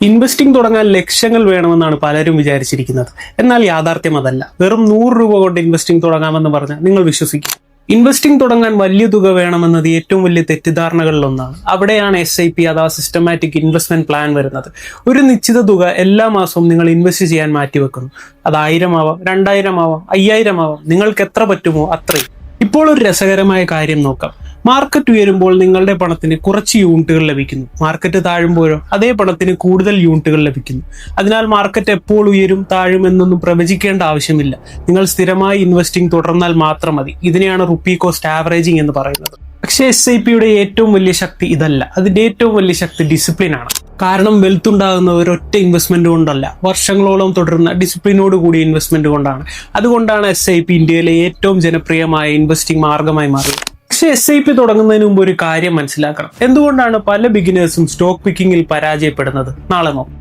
Investing തുടങ്ങാൻ ലക്ഷങ്ങൾ വേണമെന്നാണ് പലരും വിചാരിച്ചിരിക്കുന്നത്. എന്നാൽ യാഥാർത്ഥ്യം അതല്ല. വെറും 100 രൂപ കൊണ്ട് ഇൻവെസ്റ്റിംഗ് തുടങ്ങാമെന്ന് പറഞ്ഞാൽ നിങ്ങൾ വിശ്വസിക്കും? ഇൻവെസ്റ്റിംഗ് തുടങ്ങാൻ വലിയ തുക വേണമെന്നത് ഏറ്റവും വലിയ തെറ്റിദ്ധാരണകളിലൊന്നാണ്. അവിടെയാണ് SIP അഥവാ സിസ്റ്റമാറ്റിക് ഇൻവെസ്റ്റ്മെന്റ് പ്ലാൻ വരുന്നത്. ഒരു നിശ്ചിത തുക എല്ലാ മാസവും നിങ്ങൾ ഇൻവെസ്റ്റ് ചെയ്യാൻ മാറ്റിവെക്കുന്നു. അത് 1000 ആവാം, 2000 ആവാം, 5000 ആവാം. നിങ്ങൾക്ക് എത്ര പറ്റുമോ അത്രയും. ഇപ്പോൾ ഒരു രസകരമായ കാര്യം നോക്കാം. മാർക്കറ്റ് ഉയരുമ്പോൾ നിങ്ങളുടെ പണത്തിന് കുറച്ച് യൂണിറ്റുകൾ ലഭിക്കുന്നു. മാർക്കറ്റ് താഴുമ്പോഴോ അതേ പണത്തിന് കൂടുതൽ യൂണിറ്റുകൾ ലഭിക്കുന്നു. അതിനാൽ മാർക്കറ്റ് എപ്പോൾ ഉയരും താഴും എന്നൊന്നും പ്രവചിക്കേണ്ട ആവശ്യമില്ല. നിങ്ങൾ സ്ഥിരമായി ഇൻവെസ്റ്റിംഗ് തുടർന്നാൽ മാത്രം മതി. ഇതിനെയാണ് റുപ്പി കോസ്റ്റ് ആവറേജിംഗ് എന്ന് പറയുന്നത്. പക്ഷേ SIPയുടെ ഏറ്റവും വലിയ ശക്തി ഇതല്ല. അതിന്റെ ഏറ്റവും വലിയ ശക്തി ഡിസിപ്ലിൻ ആണ്. കാരണം വെൽത്ത് ഉണ്ടാകുന്ന ഒരൊറ്റ ഇൻവെസ്റ്റ്മെന്റ് കൊണ്ടല്ല, വർഷങ്ങളോളം തുടരുന്ന ഡിസിപ്ലിനോട് കൂടിയ ഇൻവെസ്റ്റ്മെന്റ് കൊണ്ടാണ്. അതുകൊണ്ടാണ് SIP ഇന്ത്യയിലെ ഏറ്റവും ജനപ്രിയമായ ഇൻവെസ്റ്റിംഗ് മാർഗമായി മാറിയത്. പക്ഷെ SIP തുടങ്ങുന്നതിന് മുമ്പ് ഒരു കാര്യം മനസ്സിലാക്കണം. എന്തുകൊണ്ടാണ് പല ബിഗിനേഴ്സും സ്റ്റോക്ക് പിക്കിങ്ങിൽ പരാജയപ്പെടുന്നത്? നാളെ നോക്കാം.